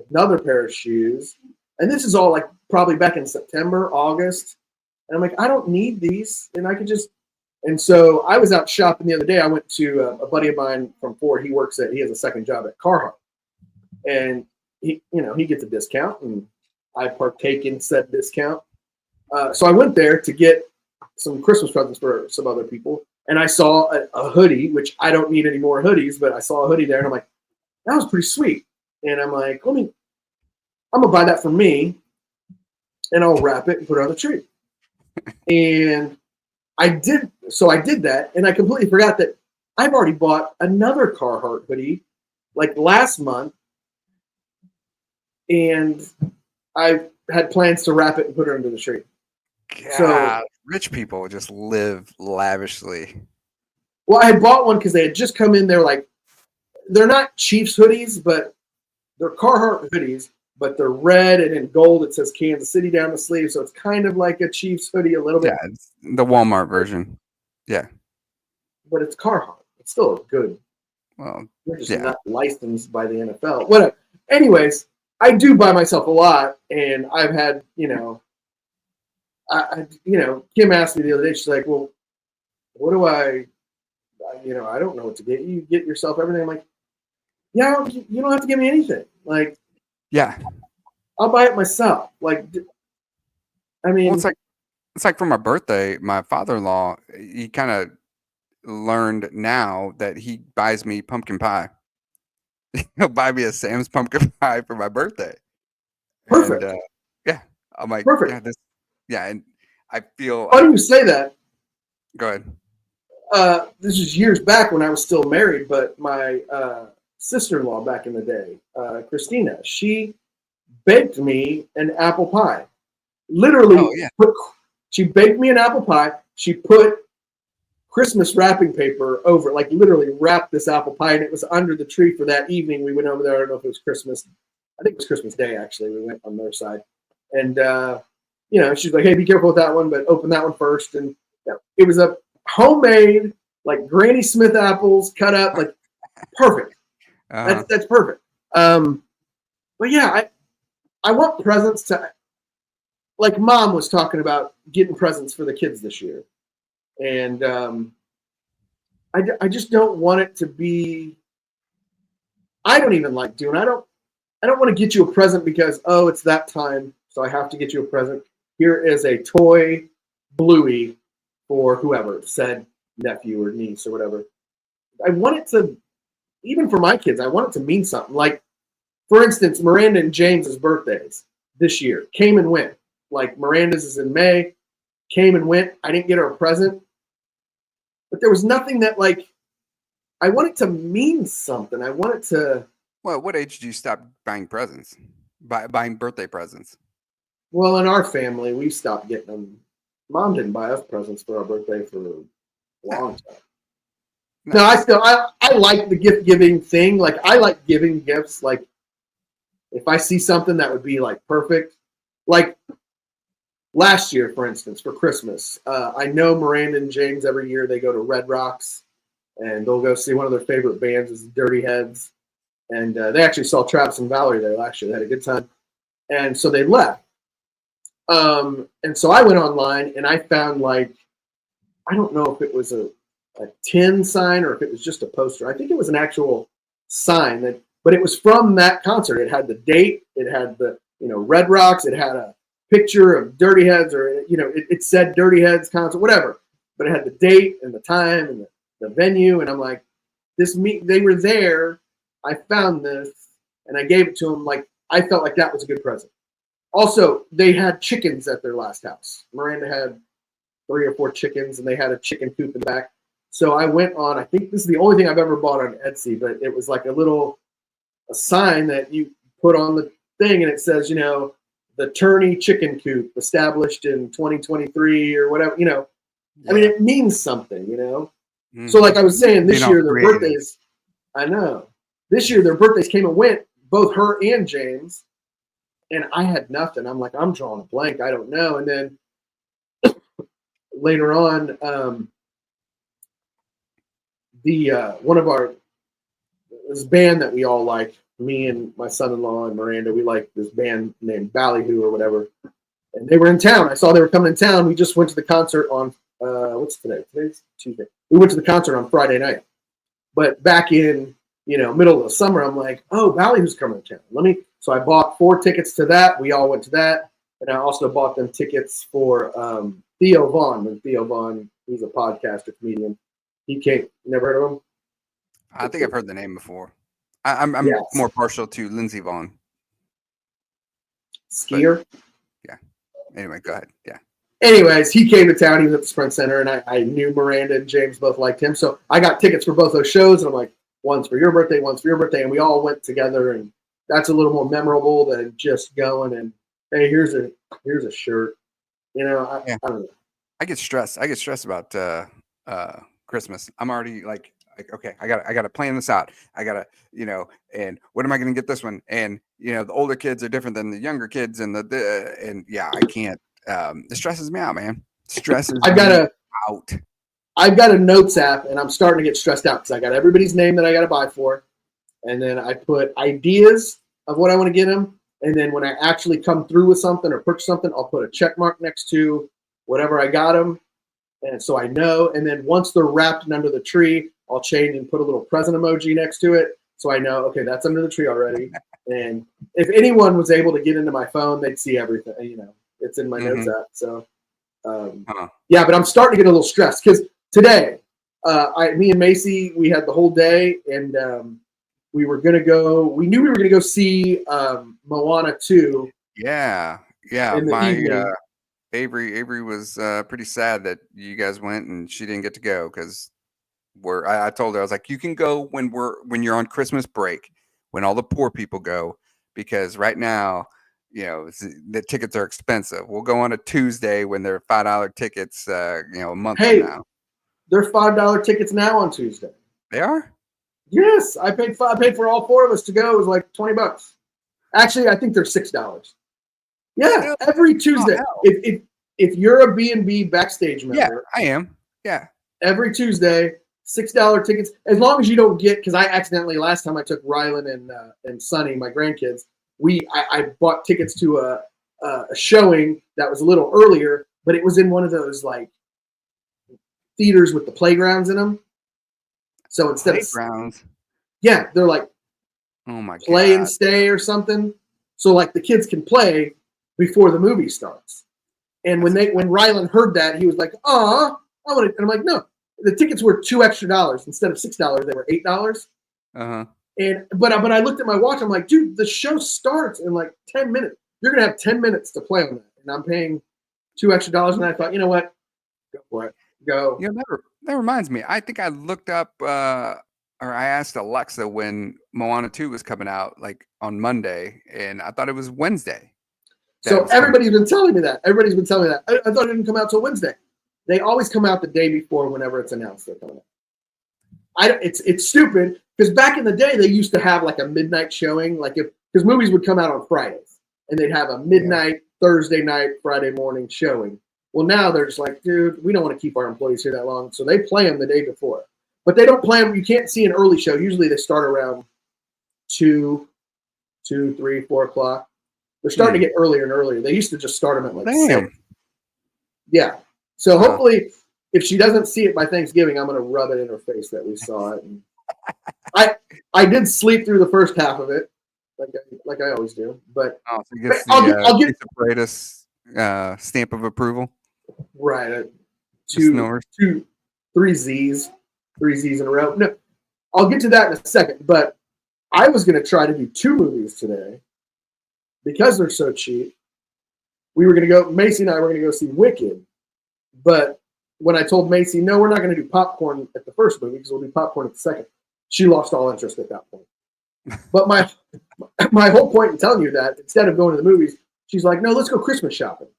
another pair of shoes. And this is all like probably back in September, August. And I'm like, I don't need these. And I could just, and so I was out shopping the other day. I went to a buddy of mine from Ford. He has a second job at Carhartt. And he gets a discount, and I partake in said discount. So I went there to get some Christmas presents for some other people. And I saw a hoodie, which I don't need any more hoodies, but I saw a hoodie there, and I'm like, that was pretty sweet. And I'm like, I'm going to buy that for me, and I'll wrap it and put it on the tree. And I did that, and I completely forgot that I've already bought another Carhartt hoodie like last month, and I had plans to wrap it and put it under the tree. God, so rich people just live lavishly. Well, I had bought one because they had just come in. They're not Chiefs hoodies, but they're Carhartt hoodies, but they're red and in gold. It says Kansas City down the sleeve, so it's kind of like a Chiefs hoodie a little bit. Yeah, it's the Walmart version. Yeah, but it's Carhartt. It's still good. Well, they're just not licensed by the NFL. Whatever. Anyways, I do buy myself a lot, and I've had, Kim asked me the other day. She's like, "Well, what do I don't know what to get you. You get yourself everything." I'm like, "Yeah, you don't have to give me anything. Like, yeah, I'll buy it myself." Like, I mean, well, it's like for my birthday, my father-in-law, he kind of learned now that he buys me pumpkin pie. He'll buy me a Sam's pumpkin pie for my birthday. Perfect. And, yeah, I'm like, perfect. And I feel. Why do you say that? Go ahead. This was years back when I was still married, but my sister-in-law back in the day, Christina, she baked me an apple pie. Literally, she baked me an apple pie. She put Christmas wrapping paper over it, like literally wrapped this apple pie, and it was under the tree for that evening. We went over there. I don't know if it was Christmas. I think it was Christmas Day, actually. We went on their side. And, she's like, "Hey, be careful with that one, but open that one first." And it was a homemade, like Granny Smith apples cut up, like perfect. That's perfect. But yeah, I want presents to, like Mom was talking about getting presents for the kids this year. And I just don't want it to be, I don't even like doing, I don't want to get you a present because, it's that time, so I have to get you a present. Here is a toy Bluey for whoever, said nephew or niece or whatever. I want it to, even for my kids, I want it to mean something. Like, for instance, Miranda and James's birthdays this year came and went. Like, Miranda's is in May, came and went. I didn't get her a present. But there was nothing that, like, I want it to mean something. I want it to. Well, what age did you stop buying presents? Buying birthday presents? Well, in our family, we stopped getting them. Mom didn't buy us presents for our birthday for a long time. No, I like the gift giving thing. Like, I like giving gifts. Like, if I see something that would be like perfect, like last year, for instance, for Christmas, I know Miranda and James every year they go to Red Rocks and they'll go see one of their favorite bands is Dirty Heads, and they actually saw Travis and Valerie there last year. They had a good time, and so they left. And so I went online and I found, like, I don't know if it was a tin sign or if it was just a poster. I think it was an actual sign but it was from that concert. It had the date, it had the, Red Rocks, it had a picture of Dirty Heads, or, it said Dirty Heads concert, whatever, but it had the date and the time and the venue. And I'm like, they were there. I found this and I gave it to them. Like, I felt like that was a good present. Also, they had chickens at their last house. Miranda had 3 or 4 chickens, and they had a chicken coop in the back. So I went on, I think this is the only thing I've ever bought on Etsy, but it was like a sign that you put on the thing, and it says, the Turney Chicken Coop established in 2023 or whatever, Yeah. I mean, it means something, Mm-hmm. So like I was saying, this year their birthdays, I know. This year their birthdays came and went, both her and James, and I had nothing. I'm like, I'm drawing a blank. I don't know. And then later on, one of this band that we all like, me and my son-in-law and Miranda, we like this band named Ballyhoo or whatever. And they were in town. I saw they were coming in town. We just went to the concert on what's today? Today's Tuesday. We went to the concert on Friday night. But back in middle of the summer, I'm like, oh, Ballyhoo's coming to town. So I bought 4 tickets to that. We all went to that, and I also bought them tickets for Theo Vaughn. And Theo Vaughn, he's a podcaster, comedian. He came. Never heard of him? I think I've heard the name before. I'm more partial to Lindsey Vaughn. Skier. But, yeah. Anyway, go ahead. Yeah. Anyways, he came to town. He was at the Sprint Center, and I knew Miranda and James both liked him. So I got tickets for both those shows, and I'm like, one's for your birthday, one's for your birthday. And we all went together, and that's a little more memorable than just going and, hey, here's a shirt. I don't know. I get stressed about Christmas. I'm already like, okay, I got to plan this out. I got to, and what am I going to get this one? And, the older kids are different than the younger kids, and I can't. It stresses me out, man. Out. I've got a notes app, and I'm starting to get stressed out because I got everybody's name that I got to buy for, and then I put ideas of what I want to get them, and then when I actually come through with something or purchase something, I'll put a check mark next to whatever I got them, and so I know. And then once they're wrapped and under the tree, I'll change and put a little present emoji next to it, so I know, okay, that's under the tree already. And if anyone was able to get into my phone, they'd see everything. It's in my notes app. So, yeah, but I'm starting to get a little stressed because today, me and Macy, we had the whole day, and we were gonna go. We knew we were gonna go see Moana 2. Yeah. Avery was pretty sad that you guys went and she didn't get to go because I told her, I was like, you can go when you're on Christmas break, when all the poor people go, because right now, the tickets are expensive. We'll go on a Tuesday when they're $5 tickets, a month from now. They're $5 tickets now on Tuesday. They are? Yes, I paid for all 4 of us to go. It was like $20. Actually, I think they're $6. Yeah, every Tuesday. If you're a B&B backstage member, yeah, I am. Yeah, every Tuesday, $6 tickets. As long as you don't get, because I accidentally last time I took Rylan and Sonny, my grandkids, I bought tickets to a showing that was a little earlier, but it was in one of those like theaters with the playgrounds in them. So instead of playgrounds, they're like, oh my god, play and stay or something. So like the kids can play before the movie starts. And when Rylan heard that, he was like, "Oh, I want it." And I'm like, "No, the tickets were $2 extra instead of $6. They were $8." But I looked at my watch. I'm like, dude, the show starts in like 10 minutes. You're gonna have 10 minutes to play on that, and I'm paying $2 extra. And I thought, you know what, go for it. Go. That reminds me. I think I looked up, or I asked Alexa when Moana 2 was coming out, like on Monday, and I thought it was Wednesday. So everybody's been telling me that. Everybody's been telling me that. I thought it didn't come out till Wednesday. They always come out the day before whenever it's announced they're coming out. It's stupid because back in the day they used to have like a midnight showing, because movies would come out on Fridays and they'd have a midnight Thursday night, Friday morning showing. Well, now they're just like, dude, we don't want to keep our employees here that long, so they play them the day before. But they don't play them. You can't see an early show. Usually they start around 2, 3, 4 o'clock. They're starting to get earlier and earlier. They used to just start them at like 6. Yeah. So hopefully, if she doesn't see it by Thanksgiving, I'm going to rub it in her face that we saw it. And I did sleep through the first half of it, like I always do. But so I'll get the Paredes stamp of approval. Right. 3 Z's in a row. No, I'll get to that in a second. But I was going to try to do 2 movies today. Because they're so cheap, we were going to go, Macy and I were going to go see Wicked. But when I told Macy, no, we're not going to do popcorn at the first movie because we'll do popcorn at the second, she lost all interest at that point. But my whole point in telling you that, instead of going to the movies, she's like, no, let's go Christmas shopping.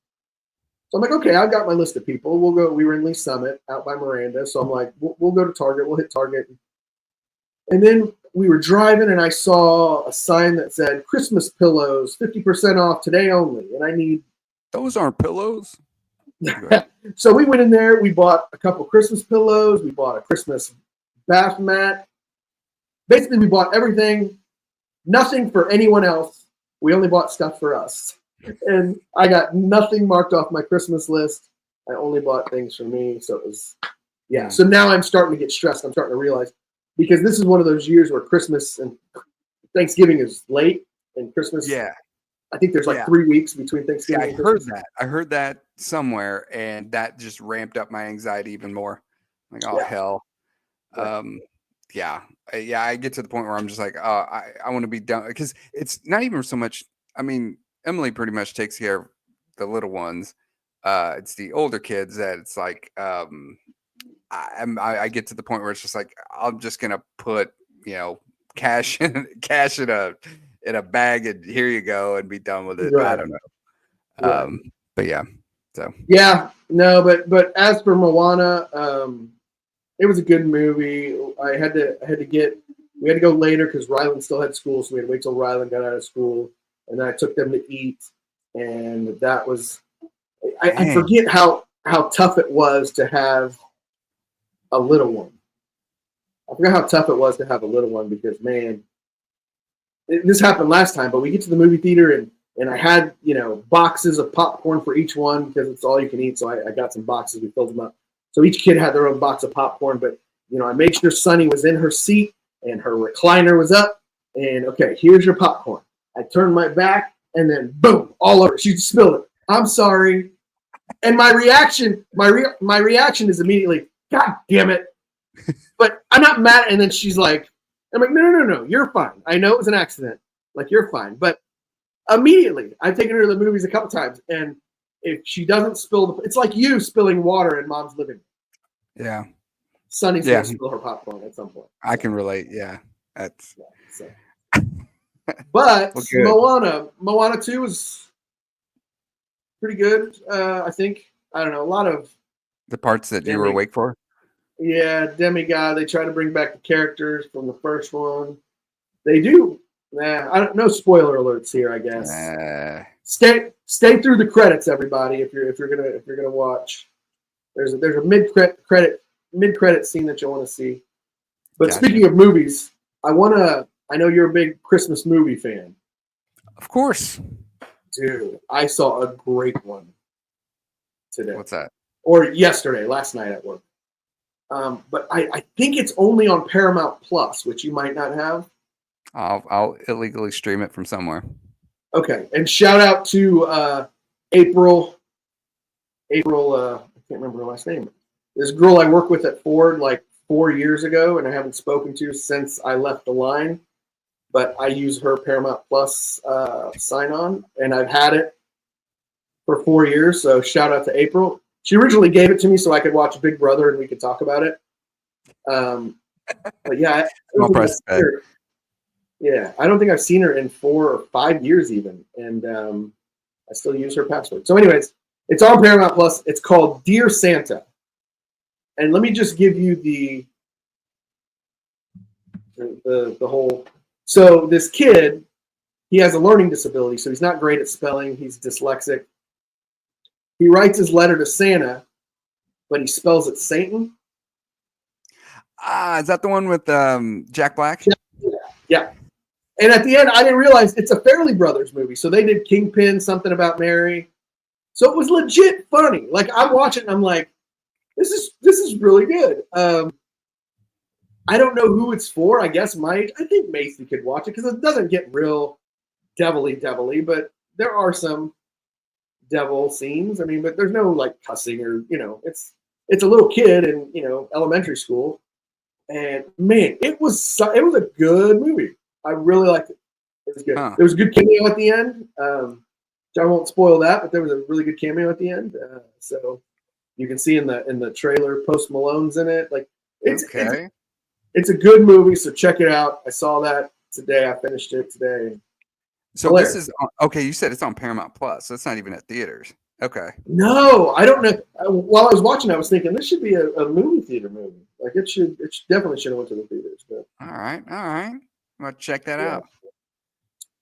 So I'm like, okay, I've got my list of people. We'll go. We were in Lee Summit out by Miranda. So I'm like, we'll go to Target. We'll hit Target. And then we were driving and I saw a sign that said Christmas pillows, 50% off today only. And I need. Those aren't pillows. So we went in there. We bought a couple Christmas pillows. We bought a Christmas bath mat. Basically, we bought everything, nothing for anyone else. We only bought stuff for us. And I got nothing marked off my Christmas list. I only bought things for me. So it was, yeah. So now I'm starting to get stressed. I'm starting to realize, because this is one of those years where Christmas and Thanksgiving is late and Christmas. Yeah. I think there's like 3 weeks between Thanksgiving and Christmas. I heard that somewhere, and that just ramped up my anxiety even more. Like, oh, hell. I get to the point where I'm just like, I want to be done, because it's not even so much. I mean, Emily pretty much takes care of the little ones. It's the older kids that it's like, I get to the point where it's just like, I'm just gonna put, cash in a bag and here you go and be done with it. Right. I don't know. But yeah. So no, but as for Moana, it was a good movie. We had to go later because Rylan still had school, so we had to wait till Rylan got out of school, and then I took them to eat, and that was I forget how tough it was to have a little one. I forgot how tough it was to have a little one because, man, this happened last time, but we get to the movie theater and I had, boxes of popcorn for each one because it's all you can eat. So I got some boxes. We filled them up. So each kid had their own box of popcorn, but, I made sure Sunny was in her seat and her recliner was up. And, okay, here's your popcorn. I turned my back and then, boom, all over. She spilled it. I'm sorry. And my reaction is immediately, God damn it. But I'm not mad. And then she's like, I'm like, no, you're fine. I know it was an accident. Like, you're fine. But immediately, I've taken her to the movies a couple times, and if she doesn't spill it's like you spilling water in mom's living room. Yeah. Sunny's going to spill her popcorn at some point. I can relate. Yeah. That's. But Moana 2 was pretty good. I think. I don't know. A lot of the parts that you were awake for. Yeah, Demigod. They try to bring back the characters from the first one. They do. I don't. No spoiler alerts here, I guess. Stay through the credits, everybody. If you're gonna watch, there's a mid credit scene that you'll want to see. But speaking of movies, I know you're a big Christmas movie fan. Of course, dude. I saw a great one today. What's that? Or yesterday, last night at work. But I think it's only on Paramount Plus, which you might not have. I'll illegally stream it from somewhere. Okay, and shout out to April. I can't remember her last name. This girl I work with at Ford like 4 years ago, and I haven't spoken to since I left the line. But I use her Paramount Plus sign-on, and I've had it for 4 years. So shout out to April. She originally gave it to me so I could watch Big Brother and we could talk about it. But yeah, I don't think I've seen her in 4 or 5 years even, and I still use her password. So, anyways, it's on Paramount Plus. It's called Dear Santa, and let me just give you the whole. So this kid, he has a learning disability, so he's not great at spelling. He's dyslexic. He writes his letter to Santa, but he spells it Satan. Is that the one with Jack Black? Yeah. And at the end, I didn't realize it's a Farrelly Brothers movie. So they did Kingpin, Something About Mary. So it was legit funny. Like, I'm watching and I'm like, this is really good. I don't know who it's for. I guess I think Macy could watch it because it doesn't get real devilly, but there are some devil scenes. I mean, but there's no like cussing or, it's a little kid in, elementary school. And man, it was a good movie. I really liked it. It was good. There was a good cameo at the end. I won't spoil that, but there was a really good cameo at the end. So you can see in the trailer, Post Malone's in it. Like it's a good movie. So check it out. I saw that today. I finished it today. So this is okay. You said it's on Paramount Plus. So it's not even at theaters. Okay. No, I don't know. While I was watching, I was thinking this should be a movie theater movie. Like it definitely should have went to the theaters. But All right. I'm gonna check that out.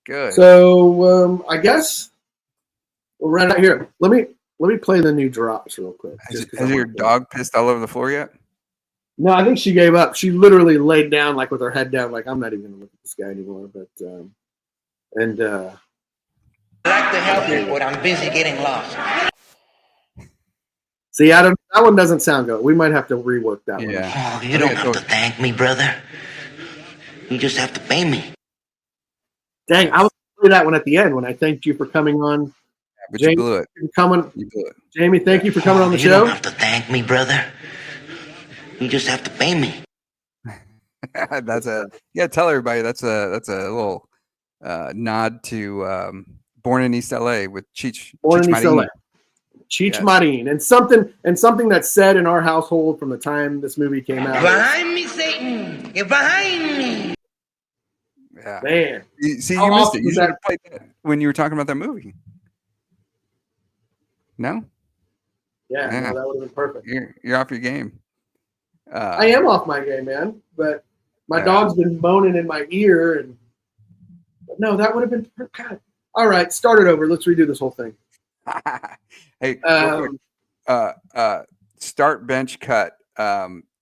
Good. so I guess we'll run out here. Let me play the new drops real quick. Has your dog pissed all over the floor yet? No, I think she gave up. She literally laid down, like with her head down, like I'm not even gonna look at this guy anymore. But I like to help you, but I'm busy getting lost. See, Adam, that one doesn't sound good. We might have to rework that one. Oh, you don't have to thank me, brother. You just have to pay me. Dang, I was going to play that one at the end when I thanked you for coming on. But Jamie, you blew it. You blew it. Jamie, thank you for coming on the show. You don't have to thank me, brother. You just have to pay me. Tell everybody that's a little nod to Born in East LA with Cheech. Born in East Marin. LA. Cheech Marin. And something that's said in our household from the time this movie came out. Behind me, Satan. Get behind me. Yeah. Man. You missed it. You should have played that when you were talking about that movie. No? Yeah. No, that would have been perfect. You're off your game. I am off my game, man. But my dog's been moaning in my ear. But no, that would have been God. All right, start it over. Let's redo this whole thing. Hey, start bench cut.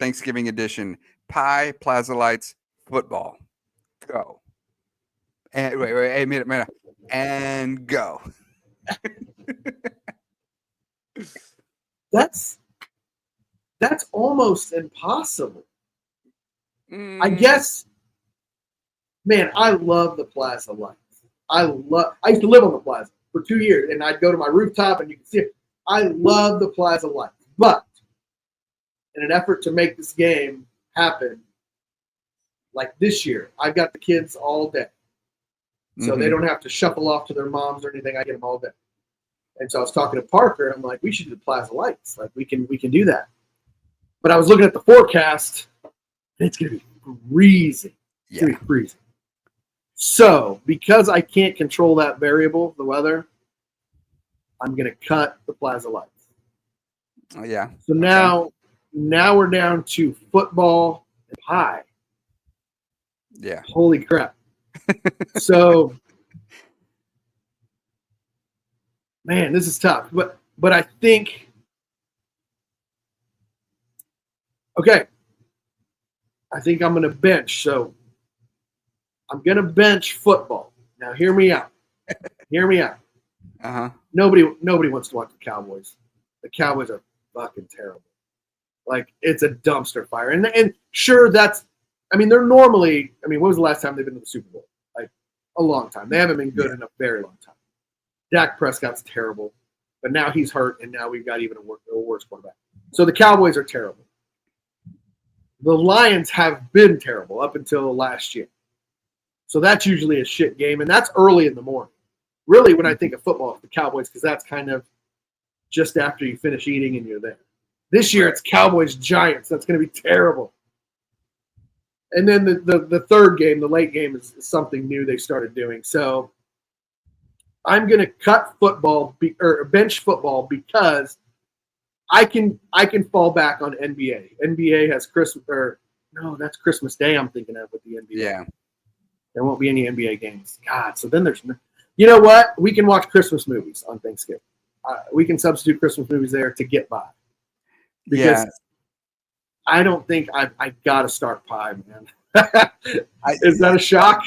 Thanksgiving edition. Pie, Plaza Lights, football. Go. And wait, a minute. And go. That's almost impossible. I guess, man, I love the Plaza Lights. I used to live on the Plaza for 2 years, and I'd go to my rooftop, and you can see it. I love the Plaza Lights, but in an effort to make this game happen, like this year, I've got the kids all day, so they don't have to shuffle off to their moms or anything. I get them all day. And so I was talking to Parker. I'm like, we should do the Plaza Lights. Like we can do that. But I was looking at the forecast, and it's gonna be freezing. It's gonna be freezing. So because I can't control that variable, the weather, I'm gonna cut the Plaza Lights. Oh yeah. So now we're down to football and pie. Yeah. Holy crap. So man, this is tough. But I think I think I'm gonna bench. So I'm gonna bench football. Now hear me out. Hear me out. Nobody wants to watch the Cowboys. The Cowboys are fucking terrible. Like it's a dumpster fire. And sure they're normally, when was the last time they've been to the Super Bowl? Like a long time. They haven't been good in a very long time. Dak Prescott's terrible, but now he's hurt, and now we've got even a worse quarterback. So the Cowboys are terrible. The Lions have been terrible up until last year. So that's usually a shit game, and that's early in the morning. Really, when I think of football, it's the Cowboys, because that's kind of just after you finish eating and you're there. This year, it's Cowboys-Giants. That's going to be terrible. And then the third game, the late game, is something new they started doing. So I'm going to cut football or bench football because I can fall back on NBA. NBA has that's Christmas Day I'm thinking of with the NBA. Yeah. There won't be any NBA games. God, so then there's you know what? We can watch Christmas movies on Thanksgiving. We can substitute Christmas movies there to get by. Because I don't think I got to start pie, man. Is that a shock?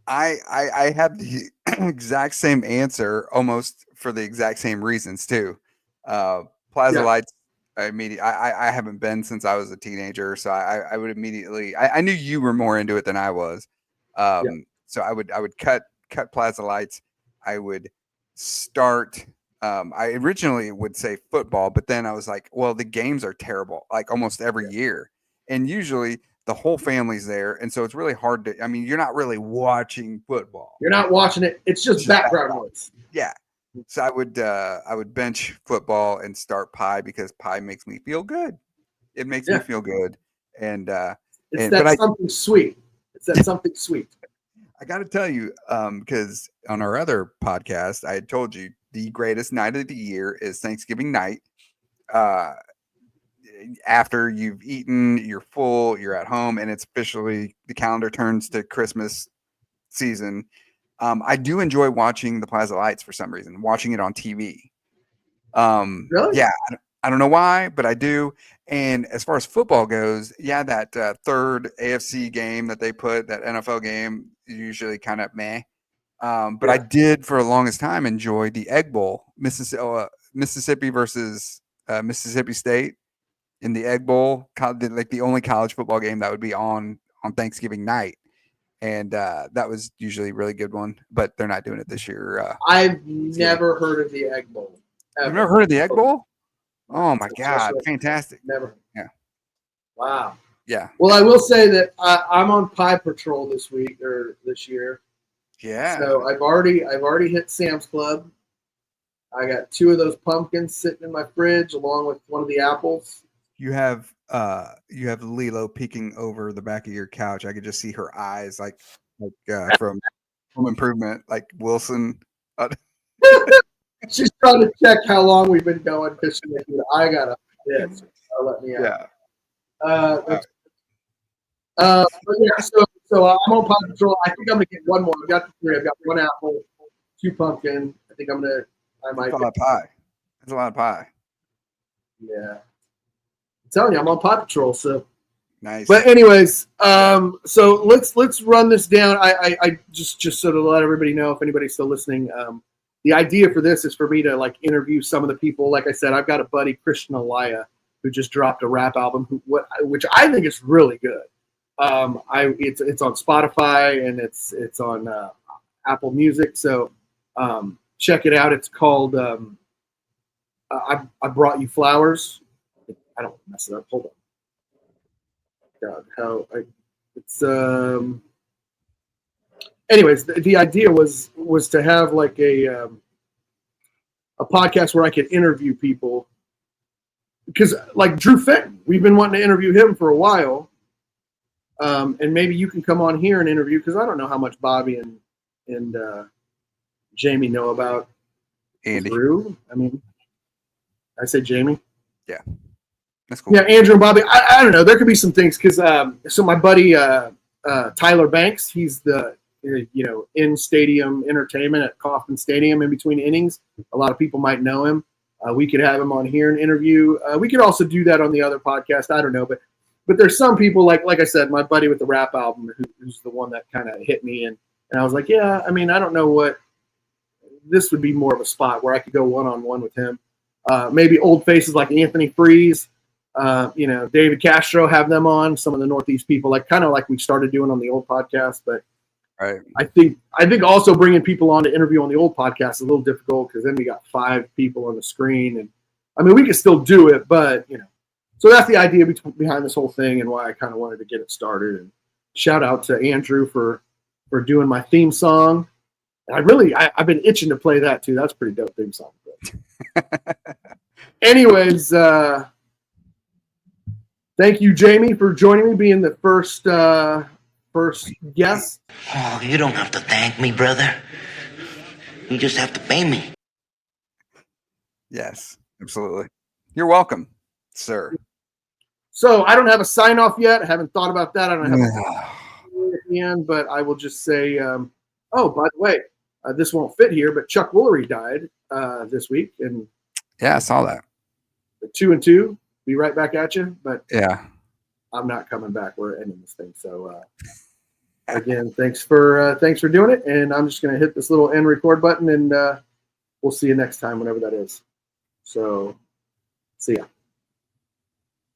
I have the exact same answer, almost for the exact same reasons too. Plaza Lights. I haven't been since I was a teenager, so I would immediately. I knew you were more into it than I was, so I would cut Plaza Lights. I would start. I originally would say football, but then I was like, well, the games are terrible, like almost every year, and usually the whole family's there, and so it's really hard to. You're not really watching football. You're not watching it. It's just background noise. Yeah. So I would bench football and start pie because pie makes me feel good. It makes me feel good, and something sweet. It's that something sweet. I got to tell you, because on our other podcast, I had told you the greatest night of the year is Thanksgiving night. After you've eaten, you're full, you're at home, and it's officially the calendar turns to Christmas season. I do enjoy watching the Plaza Lights for some reason, watching it on TV. Really? Yeah, I don't know why, but I do. And as far as football goes, yeah, that third AFC game that they put, that NFL game, usually kind of meh. But I did for the longest time enjoy the Egg Bowl, Mississippi versus Mississippi State in the Egg Bowl, like the only college football game that would be on Thanksgiving night. And that was usually a really good one, but they're not doing it this year. I've never heard of the Egg Bowl. You've never heard of the Egg Bowl? Oh my God, fantastic! Never. Yeah. Wow. Yeah. Well, I will say that I'm on Pie Patrol this year. Yeah. So I've already hit Sam's Club. I got 2 of those pumpkins sitting in my fridge, along with one of the apples. You have Lilo peeking over the back of your couch. I could just see her eyes, like from Home Improvement, like Wilson. She's trying to check how long we've been going because I got a bitch. Let me out. Yeah. But yeah, so I'm on Pie Patrol. I think I'm gonna get one more. I've got the 3. I've got 1 apple, 2 pumpkin. I think I might. That's a lot of pie. That's a lot of pie. Yeah. I'm telling you, I'm on Pie Patrol. So nice. But anyways, so let's run this down. I just so to let everybody know, if anybody's still listening, the idea for this is for me to like interview some of the people. Like I said, I've got a buddy, Chris Olave, who just dropped a rap album, which I think is really good. It's on Spotify and it's on Apple Music. So check it out. It's called I Brought You Flowers. I don't mess it up. Hold on. God, it's anyways, the idea was to have like a podcast where I could interview people, because like Drew Fenton, we've been wanting to interview him for a while, and maybe you can come on here and interview, because I don't know how much Bobby and Jamie know about Andy. Drew. I mean, I say Jamie. Yeah, that's cool. Yeah, Andrew and Bobby. I don't know. There could be some things because so my buddy Tyler Banks, he's the in stadium entertainment at Kauffman Stadium in between innings. A lot of people might know him. We could have him on here and interview. We could also do that on the other podcast. I don't know, but there's some people like I said, my buddy with the rap album, who's the one that kind of hit me, and I was like, yeah, I mean, I don't know what this would be, more of a spot where I could go one-on-one with him. Maybe old faces like Anthony Freeze, David Castro, have them on, some of the Northeast people, kind of like we started doing on the old podcast. But right. I think also bringing people on to interview on the old podcast is a little difficult, because then we got 5 people on the screen, and I mean, we can still do it, but so that's the idea behind this whole thing, and why I kind of wanted to get it started. And shout out to Andrew for doing my theme song. I've been itching to play that too. That's a pretty dope theme song. Anyways, thank you, Jamie, for joining me, being the first guest. Oh, you don't have to thank me, brother. You just have to pay me. Yes, absolutely. You're welcome, sir. So I don't have a sign off yet. I haven't thought about that. I don't have a at the end, but I will just say, by the way, this won't fit here, but Chuck Woolery died this week, and yeah, I saw that. 2 and 2. Be right back at you, but yeah, I'm not coming back. We're ending this thing. So again, thanks for doing it, and I'm just gonna hit this little end record button, and we'll see you next time, whenever that is. So, see ya.